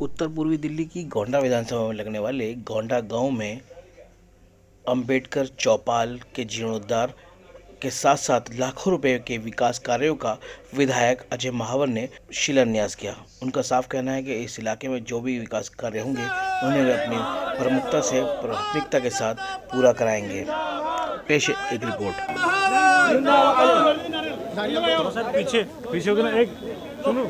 उत्तर पूर्वी दिल्ली की गोंडा विधानसभा में लगने वाले गोंडा गांव में अंबेडकर चौपाल के जीर्णोद्धार के साथ साथ लाखों रुपए के विकास कार्यों का विधायक अजय महावर ने शिलान्यास किया। उनका साफ कहना है कि इस इलाके में जो भी विकास कार्य होंगे उन्हें वे अपनी प्रमुखता से प्राथमिकता के साथ पूरा कराएंगे। पेश एक रिपोर्ट। पीछे पीछे होगा ना, एक सुनो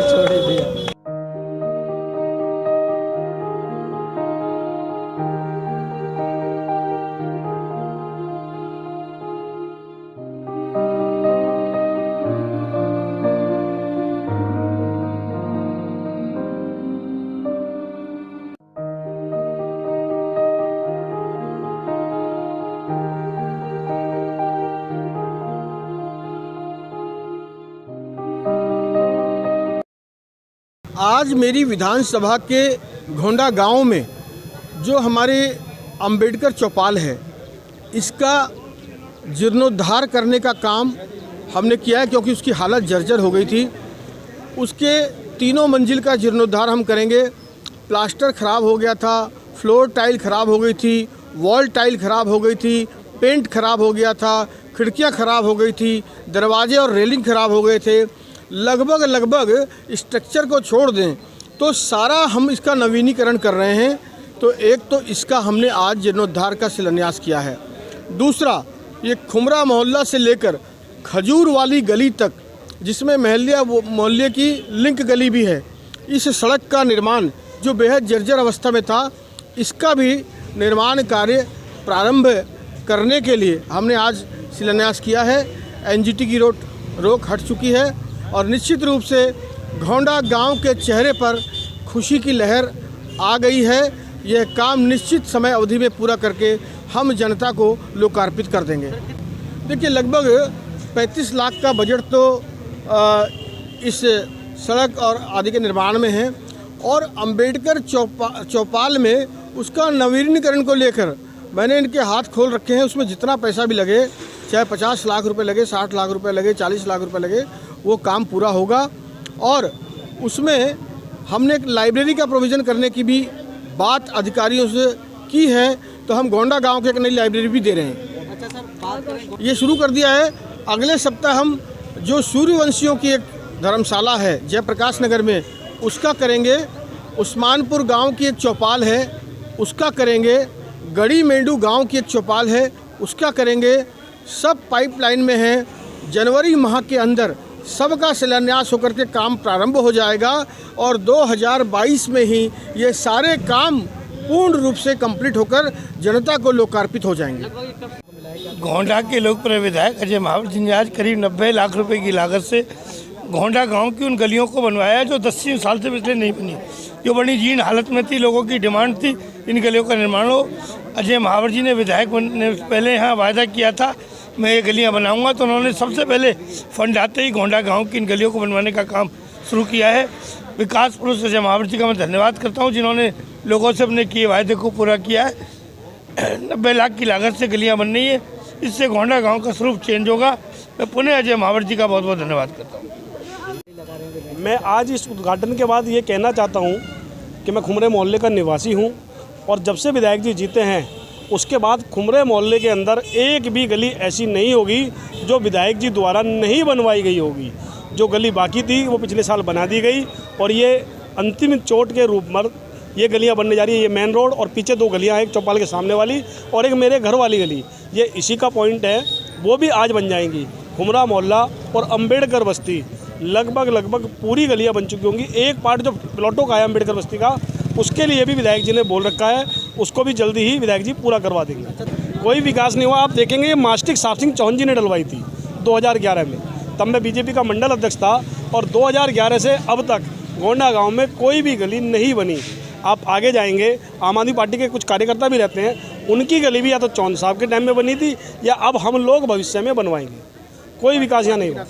छोड़ दिया। आज मेरी विधानसभा के गोंडा गांव में जो हमारे अंबेडकर चौपाल है, इसका जीर्णोद्धार करने का काम हमने किया है, क्योंकि उसकी हालत जर्जर हो गई थी। उसके 3 मंजिल का जीर्णोद्धार हम करेंगे। प्लास्टर ख़राब हो गया था, फ्लोर टाइल ख़राब हो गई थी, वॉल टाइल ख़राब हो गई थी, पेंट ख़राब हो गया था, खिड़कियां ख़राब हो गई थी, दरवाजे और रेलिंग ख़राब हो गए थे। लगभग स्ट्रक्चर को छोड़ दें तो सारा हम इसका नवीनीकरण कर रहे हैं। तो एक तो इसका हमने आज जीर्णोद्धार का शिलान्यास किया है। दूसरा, ये खुमरा मोहल्ला से लेकर खजूर वाली गली तक, जिसमें मोहल्ले की लिंक गली भी है, इस सड़क का निर्माण जो बेहद जर्जर अवस्था में था, इसका भी निर्माण कार्य प्रारंभ करने के लिए हमने आज शिलान्यास किया है। एनजीटी की रोक हट चुकी है और निश्चित रूप से गोंडा गांव के चेहरे पर खुशी की लहर आ गई है। यह काम निश्चित समय अवधि में पूरा करके हम जनता को लोकार्पित कर देंगे। देखिए, लगभग 35 लाख का बजट तो इस सड़क और आदि के निर्माण में है, और अंबेडकर चौपाल में उसका नवीनीकरण को लेकर मैंने इनके हाथ खोल रखे हैं। उसमें जितना पैसा भी लगे, चाहे 50 लाख रुपए लगे, 60 लाख रुपए लगे, 40 लाख रुपए लगे, वो काम पूरा होगा। और उसमें हमने एक लाइब्रेरी का प्रोविज़न करने की भी बात अधिकारियों से की है, तो हम गोंडा गांव के एक नई लाइब्रेरी भी दे रहे हैं। अच्छा सर, ये शुरू कर दिया है। अगले सप्ताह हम जो सूर्यवंशियों की एक धर्मशाला है जयप्रकाश नगर में, उसका करेंगे। उस्मानपुर गाँव की एक चौपाल है, उसका करेंगे। गड़ी मेंडू गाँव की एक चौपाल है, उसका करेंगे। सब पाइपलाइन में हैं। जनवरी माह के अंदर सबका शिलान्यास होकर के काम प्रारंभ हो जाएगा और 2022 में ही ये सारे काम पूर्ण रूप से कंप्लीट होकर जनता को लोकार्पित हो जाएंगे। गोंडा के लोकप्रिय विधायक अजय महावर जी ने आज करीब 90 लाख रुपए की लागत से गोंडा गांव की उन गलियों को बनवाया जो 10 साल से पिछले नहीं बनी, जो बड़ी जीर्ण हालत में थी। लोगों की डिमांड थी इन गलियों का निर्माण हो। अजय महावर जी ने विधायक बनने से पहले यहाँ वायदा किया था, मैं ये गलियाँ बनाऊंगा, तो उन्होंने सबसे पहले फंड आते ही गोंडा गांव की इन गलियों को बनवाने का काम शुरू किया है। विकास पुरुष अजय महावर जी का मैं धन्यवाद करता हूं, जिन्होंने लोगों से अपने किए वायदे को पूरा किया है। 90 लाख की लागत से गलियां बन रही है, इससे गोंडा गांव का स्वरूप चेंज होगा। मैं पुनः अजय महावर जी का बहुत बहुत धन्यवाद करता हूँ। मैं आज इस उद्घाटन के बाद ये कहना चाहता हूँ कि मैं खुमरे मोहल्ले का निवासी हूँ, और जब से विधायक जी जीते हैं उसके बाद खुमरे मोहल्ले के अंदर एक भी गली ऐसी नहीं होगी जो विधायक जी द्वारा नहीं बनवाई गई होगी। जो गली बाकी थी वो पिछले साल बना दी गई, और ये अंतिम चोट के रूप में ये गलियां बनने जा रही है। ये मेन रोड और पीछे 2 गलियां हैं, एक चौपाल के सामने वाली और एक मेरे घर वाली गली, ये इसी का पॉइंट है। वो भी आज बन जाएंगी। खुमरा मोहल्ला और अंबेडकर बस्ती लगभग पूरी गलियाँ बन चुकी होंगी। एक पार्ट जो प्लॉटों का है अंबेडकर बस्ती का, उसके लिए भी विधायक जी ने बोल रखा है, उसको भी जल्दी ही विधायक जी पूरा करवा देंगे। कोई विकास नहीं हुआ। आप देखेंगे ये मास्टिक साफ सिंह चौहान जी ने डलवाई थी 2011 में, तब मैं बीजेपी का मंडल अध्यक्ष था, और 2011 से अब तक गोंडा गांव में कोई भी गली नहीं बनी। आप आगे जाएंगे, आम आदमी पार्टी के कुछ कार्यकर्ता भी रहते हैं, उनकी गली भी या तो चौहान साहब के टाइम में बनी थी या अब हम लोग भविष्य में बनवाएंगे। कोई विकास यहाँ नहीं हुआ।